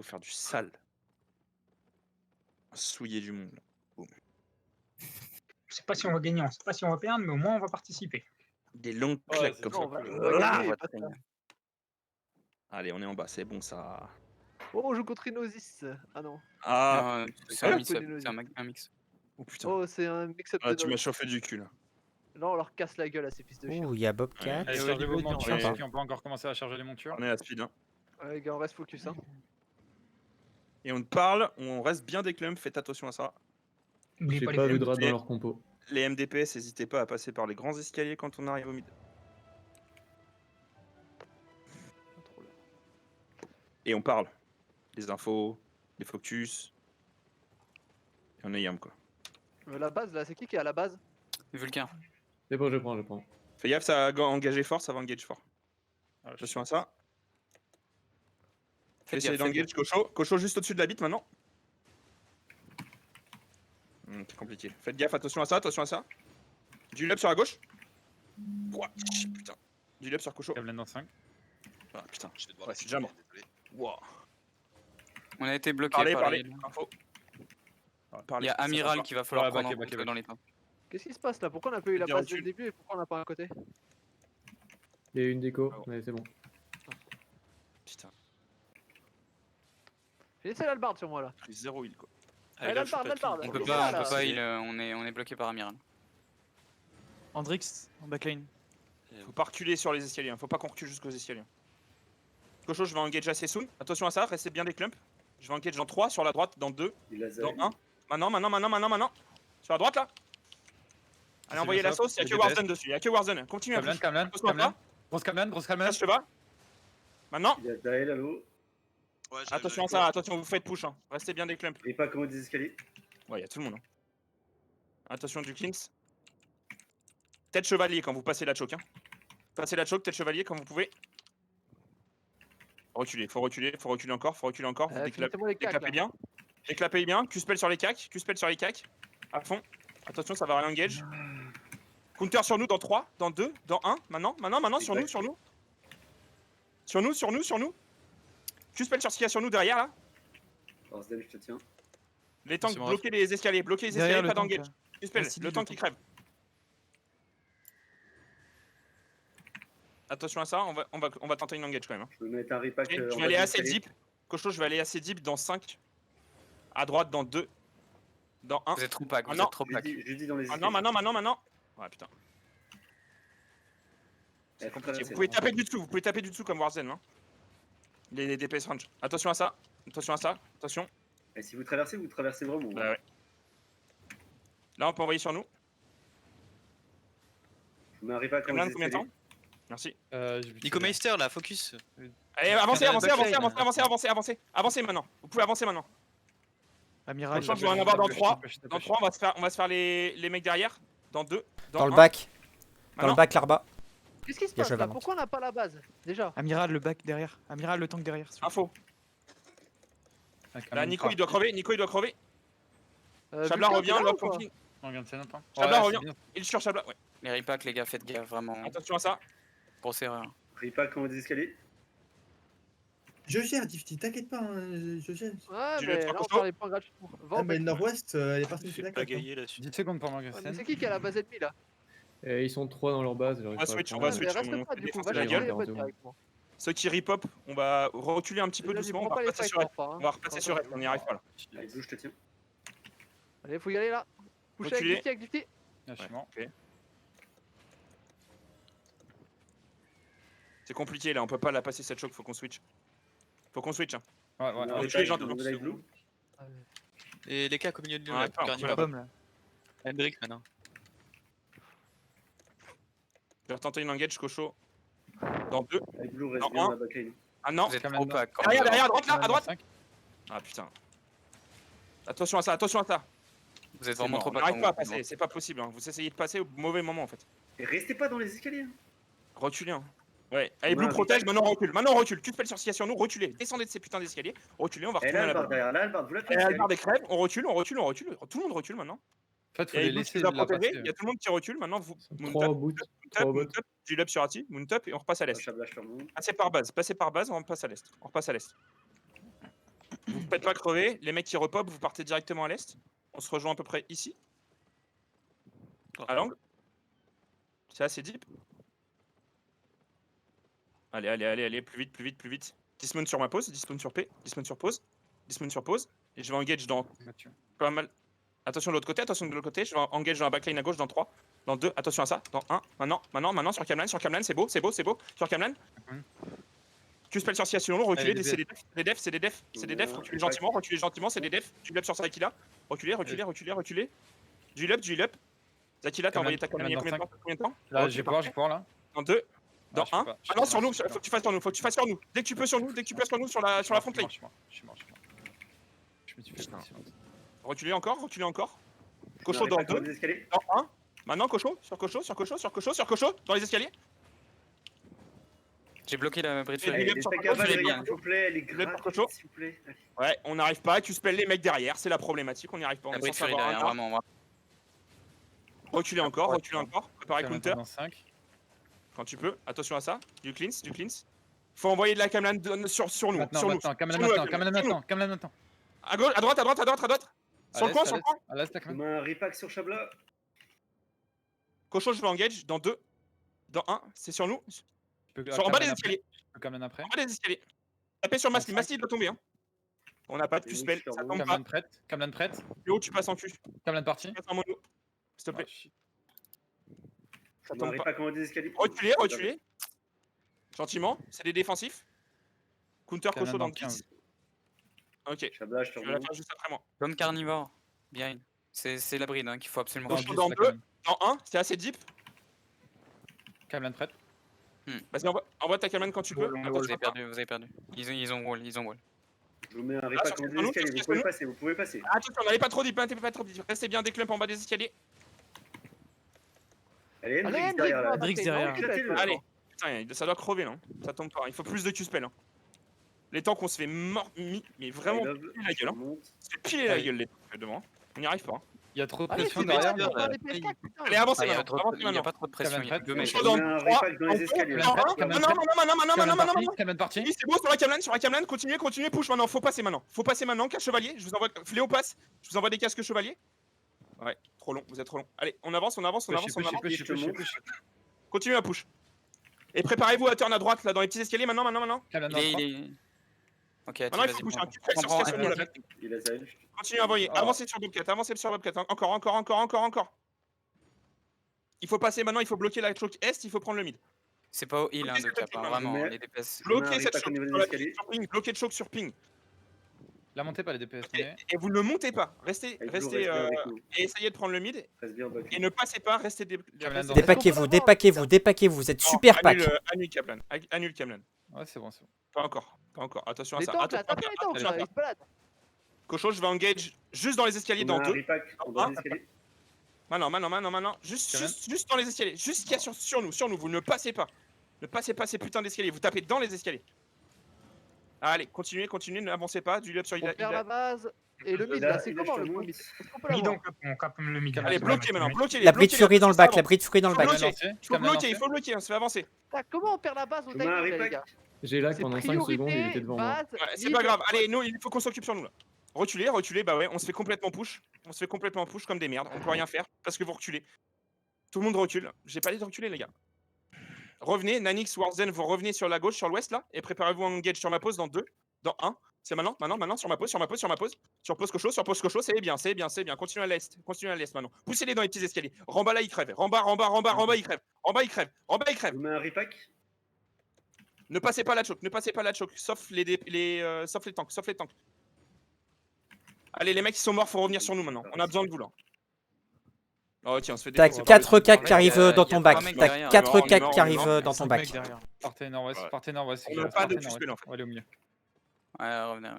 faut faire du sale. Souiller du monde. Boum. Je sais pas si on va gagner, on sait pas si on va perdre, mais au moins on va participer. Des longues Ouais, claques c'est comme toujours ça. cool. On va gagner, Ah, et pas ça. allez, on est en bas, c'est bon ça. Oh, on joue contre Inosis. Ah non. Ah, C'est un sérieux mix, Polynosis. c'est un mix. Oh putain. Oh, c'est un mix-up Ah, de tu m'as notes. chauffé du cul là. Là, on leur casse la gueule à ces fils de chien. Ouh, il y a Bobcat. Allez, et chargez vos Olivier Durand. montures, Sympa. ceux qui n'ont pas encore commencé à charger les montures. On est à speed. Hein. Ouais, les gars, on reste focus. Hein. Et on parle, on reste bien des clumps, faites attention à ça. N'oubliez J'ai pas les pas vu clubs. de rate Et- dans leur compo. Les MDPS, n'hésitez pas à passer par les grands escaliers quand on arrive au mid. Et on parle. Les infos, les focus. Et on est yam quoi. La base, là, c'est qui est à la base? Vulcain. C'est bon, je prends. Fais gaffe, ça va engager fort, ça va engage fort. Ah, je Attention à ça. Faites Essayez gaffe, faites d'engage Cocho. Cocho juste au-dessus de la bite maintenant. C'est compliqué. Faites gaffe, attention à ça. Du lub sur la gauche. Ouah, putain. Du lub sur Cocho. Gablin dans 5. Ah putain. Je vais devoir Ouais, c'est déjà mort. désolé. Wow. On a été bloqué Parlez, par parlez. les... Info. Il Parlez, y a ça Amiral va qui va falloir Ouais, prendre back, en back, compte back. dans les temps. Qu'est-ce qui se passe là? Pourquoi on n'a pas eu la Des base dès reculs. le début et pourquoi on n'a pas un côté? Il y a une déco, Ah bon. ouais, c'est bon. Putain. J'ai laissé l'albarde sur moi là. Pris 0 heal quoi. Allez, l'albarde, l'albarde. On peut Il est pas, là, on peut pas, là. on est bloqué par Amiral. Andrix en backline. Faut pas reculer sur les escaliers, hein. Faut pas qu'on recule jusqu'aux escaliers. Cocho, je vais engage assez soon. Attention à ça, restez bien des clumps. Je vais engage dans 3, sur la droite, dans 2, dans 1. Maintenant. Sur la droite là. Allez, envoyez la sauce, y'a que Warzone dessus, y'a que Warzone. Continue à push. Camlan. Grosse Camlan. Passe le bas. Maintenant, Il y a Dael, allô. Ouais, j'arrive attention à avec ça, toi. attention, vous faites push. Hein. Restez bien des clumps. Et pas comment des escaliers. Ouais, y'a tout le monde. Hein. Attention du cleans. Tête chevalier quand vous passez la choke. Hein. Passez la choke, tête chevalier quand vous pouvez. Reculez, faut reculer encore. Vous Finissez-moi les cacs déclapez là. bien. Déclapez bien. Q-spell sur les cacs. À fond. Attention, ça va re-engage. Counter sur nous dans 3, dans 2, dans 1. Maintenant, sur nous. Sur nous. Q-spell sur ce qu'il y a sur nous derrière là. Warzone, je te tiens. Les tanks, C'est bon, bloquez les escaliers, Derrière le pas tank, d'engage. là. Q-spell, Merci, le le tank qui crève. Attention à ça, on va tenter une engage quand même. Hein. Je peux mettre un repack. Ok, je vais aller assez deep. Cocho, je vais aller assez deep dans 5. À droite dans 2. Dans 1. Vous êtes trop pack, Ah vous non. êtes trop pack. Je dis dans les Ah escaliers. non, maintenant. Ouais, putain. C'est Vous pouvez taper du dessous comme Warzone. Hein. Les DPS range. Attention à ça. Attention. Et si vous traversez vraiment. Ouais. Là, on peut envoyer sur nous. Je mets un repack Combien dans de les temps escaliers. Merci. Nico Meister là, focus. Allez, avancez maintenant. Vous pouvez avancer maintenant. Amiral. Je pense que je vais en avoir dans 3. Dans 3, on va se faire les mecs derrière. Dans 2. Dans le un. bac. Dans Maintenant. le bac là-bas. Qu'est-ce qui se Il y a passe là? Chevalante. Pourquoi on n'a pas la base déjà? Amiral le back derrière. Amiral le tank derrière. Info. Là, Nico, il doit crever. Chabla Vulcain, revient, t'es là lock ou quoi? config. On vient de scène longtemps. Chabla revient. Il sur Chabla. Ouais. Les repacks, les gars, faites gaffe, vraiment. Attention à ça. Grosse erreur. Repack dans les escaliers. Je gère, Tifty, t'inquiète pas, hein, je gère. Ouais, Tu mais le là prends on costaud perd les points gratuitement. Va Ah, au mais le back. nord-ouest, y a personne qui est là. là-dessus. 10 secondes pour Morgan Ouais, mais scène. c'est qui a la base ennemie là? Et ils sont 3 dans leur base. On va switch, on Ouais, va mais switch. reste On pas fait du coup, défoncer va la chercher gueule. les potes directement. Ceux qui repop, on va reculer un petit peu Là, doucement. je On prends va pas les repasser fights sur elle. fort, hein. On va repasser sur elle. On n'y arrive pas là. Allez, Blue, je te tiens. Allez, faut y aller là. Poussez Reculez. avec Difty. Je suis mort. Ok. C'est compliqué là, on peut pas la passer cette choke, faut qu'on switch. Hein. Ouais. On Ouais, est tous les gens on dedans. est avec Blue. Et les cacs au milieu de nous Ouais, là. pas, Garni on la peut pomme là. Hendrix maintenant. Je vais retenter une engage, Cocho. Dans 2. Avec Blue, reste Dans bien un. dans la backline. Ah non. Vous êtes Camlan trop dans- pack. Derrière, à droite là, à Camlan dans droite. 5. Ah putain. Attention à ça. Vous êtes C'est vraiment mort, trop on pack. n'arrive pas à passer, c'est pas possible. Hein. Vous essayez de passer au mauvais moment en fait. Et restez pas dans les escaliers. Hein. Reculez. Hein. Ouais. Allez, On a Blue un protège, repack. maintenant on recule. Tu te fais sur ce qu'il y a sur nous, reculez. Descendez de ces putains d'escaliers. Reculez, on va Et retourner là, à la Albarde base. derrière. Là, Albarde, vous la Et faites. Albarde est crève, on recule. Tout le monde recule maintenant. En fait, faut Il y a les Blue laisser qui va la protéger, passer. il y a tout le monde qui recule. Maintenant, vous. 3 au bout. 3 au bout. Moontop, du lub sur Ati, Moontop et on repasse à l'est. Chabla, je te remonte. Passez par base, on repasse à l'est. Faites pas crever. Les mecs qui repop, vous partez directement à l'est. On se rejoint à peu près ici. À l'angle. C'est assez deep. Allez, allez, allez, allez, plus vite, plus vite, plus vite. Dismount sur ma pause, dismount sur P, dismount sur pause, dismount sur pause. Et je vais engage dans pas mal. Attention de l'autre côté, attention de l'autre côté. Je vais engage dans la backline à gauche dans 3, dans 2. Attention à ça, dans 1. Maintenant, sur Camlan, c'est beau, c'est beau, c'est beau. Sur Camlan. Q-spell sur Siacion, reculez, c'est des defs, c'est des defs, c'est des defs, reculez gentiment, c'est des defs. Du up sur Zakila. Reculez. Du up. Zakila, t'as envoyé ta combien de temps? Là, j'ai peur là. Dans 2. Dans 1. Ah Ah non, sur nous, faut que tu fasses sur nous, Dès que tu peux sur nous, sur la front line. Je suis mort. Je me suis fait passer. Reculez encore. Cocho dans 2. Dans 1. Maintenant, Cocho, sur Cocho, dans les escaliers. J'ai bloqué la bridge. Et Les stacks à S'il balle, bien. s'il vous plaît, les gratuits, Cocho. s'il vous plaît. Allez. Ouais, on n'arrive pas, tu spell les mecs derrière, c'est la problématique, on n'y arrive pas. On La est bridge censé fury avoir derrière, un. vraiment. Reculez encore, préparez counter. Dans 5. Quand tu peux, attention à ça, du cleanse. Faut envoyer de la Camlan sur nous, Maintenant, Camlan maintenant. À gauche, à droite. Sur le coin. À l'est, On a un repack sur Chabla. Cocho, je vais engage dans 2. Dans 1, c'est sur nous. En bas des escaliers. Camlan après. En bas des escaliers. Tapez sur Masli, Masli doit tomber. On n'a pas de Oui, Q-spell, je suis ça rebond. tombe pas. Camlan prête. Plus haut, tu passes en Q. Camlan parti. Tu passes en mono. S'il te plaît, ça On a un tombe pas. repack en haut des escaliers. Reculez. Gentiment, c'est des défensifs. Counter Camlan Cocho dans dans 10. Ok, Chabla, je te tu vas la remonte. faire juste après moi. Comme carnivore. Bien. C'est la bride qu'il faut absolument Dans faire. dans deux. Dans 1, c'est assez deep. Camlan prête. Vas-y, envoie ta Camlan quand tu peux. Vous avez perdu. Ils ont wall. Je vous mets un repack en haut des escaliers. Vous pouvez passer. Attention, n'allez pas trop deep, restez bien des clumps en bas des escaliers. Allez, Allez, Hendrix derrière là. Hendrix derrière. Éclatez-le. Allez, putain, ça doit crever là. Ça tombe pas, il faut plus de Q-spell. Les temps qu'on se fait mais vraiment I love, piler la gueule. je remonte. On se fait piler la gueule les temps devant. On n'y arrive pas. Il y a trop de Allez, pression c'est derrière. bien, on est PS4, putain. Allez, avancez Il n'y a maintenant. pas trop de pression. Il y a deux mecs. Cocho On dans met un 3. repack dans les escaliers. Non. Camlan parti. Oui, c'est beau sur la Camlan, continuez, push maintenant, faut passer maintenant, casse chevalier, je vous envoie, Fléau passe, je vous envoie des casques chevaliers. Ouais, trop long, vous êtes trop long. Allez, on avance. Continuez à push. Et préparez-vous à turn à droite là dans les petits escaliers maintenant. Camlan dans 3. Ok, Maintenant il faut push, Il a Zahel. Continuez à envoyer, avancez sur Bobcat, encore. Il faut passer maintenant, il faut bloquer la choke est, il faut prendre le mid. C'est pas au heal de cap, vraiment, les DPS. Bloquez cette repack au niveau des choke escaliers. sur ping, bloquez de choke sur ping. La montée pas les DPS. Et vous ne montez pas, restez Reste bien avec nous. et essayez de prendre le mid. Reste bien back. Et ne passez pas, restez Dépaquez-vous, vous êtes super pack. Annule Camlan. Ouais, c'est bon. Pas encore. Attention à Les ça. tanks là, tapez les tanks là, ils se baladent. Cocho, je vais engage juste dans les escaliers On a dans un 2. repack dans les escaliers. Maintenant. Juste dans les escaliers. Juste ce qu'il y a sur nous. Vous ne passez pas. Ne passez pas ces putains d'escaliers. Vous tapez dans les escaliers. Allez, continuez, n'avancez pas. Du up sur On perd la base. Et le mid là, c'est comment le mid? Est-ce qu'on peut Mid, l'avoir? on capte le mid. Allez, bloquez maintenant. Bloquez. La Bridge Fury dans le bac, Il faut bloquer, on se fait avancer. Putain, comment on perd la base au On a un timing là, les repack. gars? J'ai lag C'est pendant 5 secondes, il était priorité, devant moi. base, Ouais, c'est mid. pas grave. Allez, nous, il faut qu'on s'occupe sur nous là. Reculez, bah ouais, on se fait complètement push. Comme des merdes. On peut rien faire parce que vous reculez. Tout le monde recule. J'ai pas dit de reculer, les gars. Revenez, Nanix, Warzen, vous revenez sur la gauche, sur l'ouest là, et préparez-vous à engage sur ma pause dans 2, dans 1. C'est maintenant, sur ma pause. Sur pause Cocho, c'est bien. Continuez à l'est maintenant. Poussez-les dans les petits escaliers. Ramba là, il crève. Ramba, il crève. Ramba, il crève. On met un repack. Ne passez pas la choke, sauf les tanks. Allez, les mecs qui sont morts, faut revenir sur nous maintenant. On a besoin de vous là. Oh tiens, on se fait T'as défoncer. 4 CAC qui arrivent dans ton bac. mecs T'as derrière. 4 On est CAC mort, qui on est mort. arrivent dans ton bac. Partez nord-ouest. On n'a pas de Q-spell en fait. On va aller au milieu. Ouais, revenez.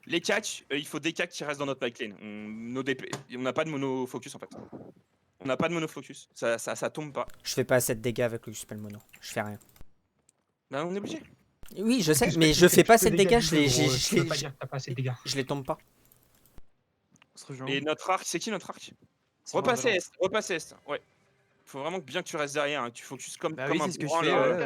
Les CAC, il faut des CAC qui restent dans notre pipeline. On n'a pas de monofocus en fait. Ça tombe pas. Je fais pas assez de dégâts avec le spell mono. Je fais rien. Bah, on est obligé. Oui, je sais, mais je fais pas assez de dégâts, je les tombe pas. Et notre arc, c'est qui notre arc? Repassez est. Ouais. Faut vraiment bien que tu restes derrière, hein. Tu focuses comme Bah comme oui, un c'est ce que je branleur.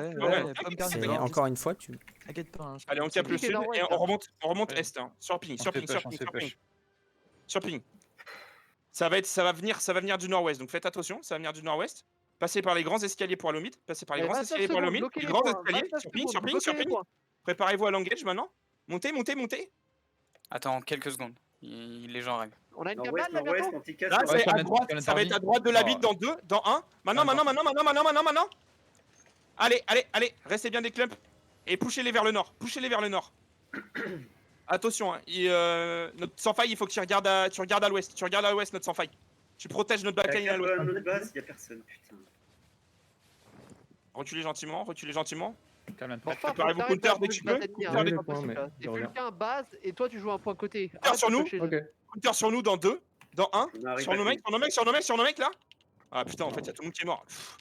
fais. C'est encore une fois, tu. T'inquiète pas. hein, je- Allez, on cap le Cliquez sud nord-ouest, et hein. on remonte Ouais. est, hein. Sur ping, On sur se fait ping, push, sur on ping, se fait sur ping. push. Sur ping. Ça va venir du nord-ouest, donc faites attention, ça va venir du nord-ouest. Passez par les grands escaliers pour Alomid, passez par les Eh, grands 29 escaliers pour secondes, Alomid, bloquez les les grands points. escaliers, 29 sur ping, secondes, sur ping, bloquez sur les ping. points. Préparez-vous à l'engage maintenant. Montez. Attends, quelques secondes. Les gens arrivent. On a une Nord-ouest, cabane là nord-ouest, bientôt. anti-casse. Là, Ouais, c'est à Cameron droite, ça va Tardy. être à droite de la Oh. bite dans 2, dans 1. Maintenant. Allez, restez bien des clumps et poussez-les vers le nord. Attention, hein, notre sans faille, il faut que tu regardes à l'ouest. Tu regardes à l'ouest, notre sans faille. Tu protèges notre backline à l'ouest. Notre base, y'a personne, putain. Reculez gentiment. Calme Bon, enfin, Préparez-vous faut que t'arrêtes counter de dès que jouer tu de base peux. ennemie, Counter hein, dès c'est que pas tu peux, possible, mais là. je C'est reviens. Vulcain base et toi tu joues un point côté. sur nous. Chez Ok. Counter sur nous dans 2, dans 1. On arrive Sur à nos mecs, finir. sur nos mecs là. Ah putain, en fait, y'a tout le monde qui est mort. Pff.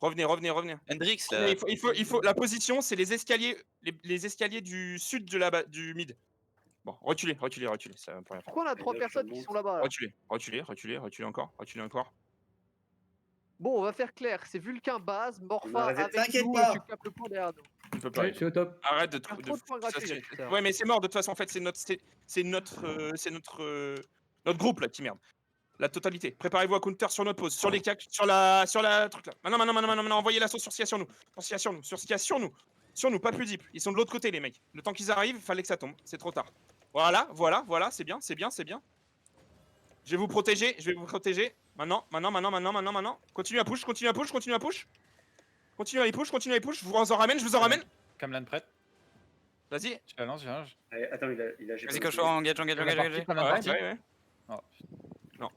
Revenez. Hendrix, Mais là. il faut la position, c'est les escaliers, les escaliers du sud du mid. Bon, reculez, ça va pour rien faire. Pourquoi on a 3 Là, personnes je qui monte. sont là-bas là Reculez encore. Bon, on va faire clair. C'est Vulcain base, On a Morpha raison. avec T'inquiète nous pas. et tu capes le point derrière nous. On peut pas. Ouais, je suis au top. Arrête de Faire trop de points gratuits, ça, putain. ouais, mais c'est mort de toute façon. En fait, c'est notre groupe là qui merde. La totalité. Préparez-vous à counter sur notre pause, sur les cacs, sur la truc là. Maintenant, envoyez l'assaut sur ce qu'il y a sur nous. Sur nous, pas plus deep. Ils sont de l'autre côté les mecs. Le temps qu'ils arrivent, il fallait que ça tombe. C'est trop tard. Voilà, c'est bien. Je vais vous protéger. Maintenant. Continue à push. Continue à y push. Je vous en ramène. Cameron prête. Vas-y. Je la lance, j'ai Allez, attends, il a. j'ai Vas-y, pas cochon, engage. Cameron Ouais. parti. Oh. Non.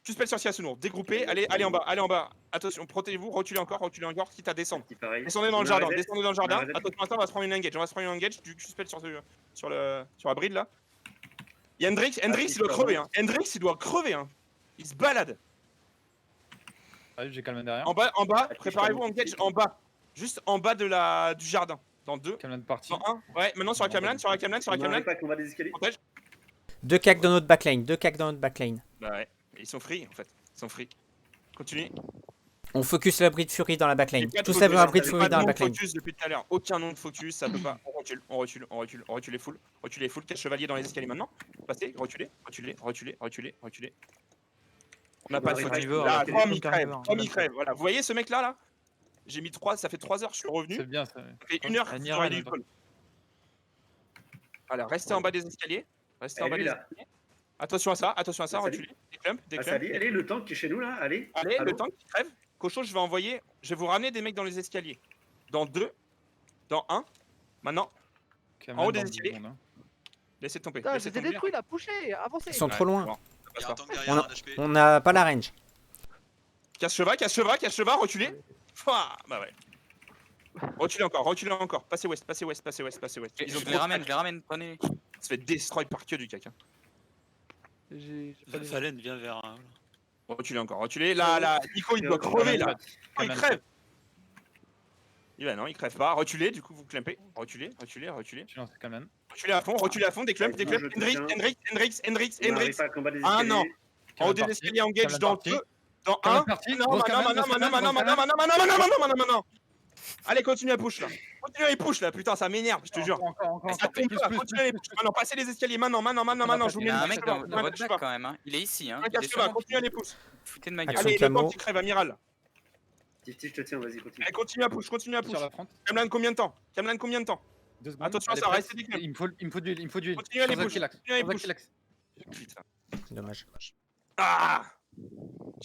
Tu spell sur Siasunour. Dégroupez. Allez en bas. Attention, protégez-vous. Reculez encore. Quitte à descendre. Petit pareil. Descendez dans On le a jardin. reset. Attention, on va se prendre une engage. Du spell sur la bride là. Il y a Hendrix, il doit crever. Hein. Il se balade. Arrive, j'ai Cameron derrière. En bas, préparez-vous engage en bas. Juste en bas du jardin. Dans 2, Cameron parti. dans 1. Ouais, maintenant sur la Cameron. On arrive pas qu'on va des escaliers. Protège. 2 cacs dans notre backline. Bah ouais, ils sont free en fait. Continue. On focus l'abri de Fury dans la backline. J'ai pas de Tous focus, l'abri de j'ai Fury pas dans la nom de backline. focus depuis tout à l'heure. Aucun nom de focus, ça peut pas. On recule full. Cache chevalier dans les escaliers maintenant. Passez, reculez. On n'a pas de arrive focus. à Là, Carnivore, Tom il crève. Voilà, vous voyez ce mec là J'ai mis 3, ça fait 3 heures, je suis revenu. C'est bien ça. Ça fait 1 heure que Amiral, j'aurais dû le call. Voilà, restez en bas des escaliers. Attention à ça, reculez. Des clumps. Allez, le tank qui est chez nous là, allez. Allez, Allô le tank qui crève. Cocho, je vais vous ramener des mecs dans les escaliers. Dans 2, dans 1. Maintenant, Cameron haut des dans 10 escaliers. secondes, hein. laissez tomber. Putain, Laissez j'étais tomber. détruit là, poussez, avancez. Ils sont Ouais, trop loin. bon, ça passe pas. On n'a pas la range. Casse cheval, reculez. Bah ouais. Reculez encore. Passez ouest. Ils ont Je les ramène, prenez. se fait destroy par que du caca. J'ai pas les- Falen vient vers. Reculez encore. Là, Nico, il doit crever là. Oh, il crève. Il crève pas. Reculez, du coup, vous clampez. Reculez. Tu lances Cameron. Reculez à fond, des clumps. Hendrix. Ah non. En haut des escaliers, engage dans 2, dans 1. Non. Allez, continue à push là. Putain, ça m'énerve, je te jure. Encore. Ça tombe pas, continuez à les push. Maintenant, passez les escaliers. Maintenant, je vous Il y mets a un une mec dans votre back quand même. Hein. Il est ici. Hein. Continuez à les push. Foutez de ma gueule. Action Allez, le camo. temps qui crève, amiral. Tifti, je te tiens, vas-y, continue. Allez, continue à push. Sur la front. Cameron, combien de temps 2 secondes. Attention à Elle est ça, prête. restez des clumps. Il me faut du heal. Continuez à les Sans push. Aquilax. Continuez à les Sans push. Aquilax. Putain. Dommage. Ah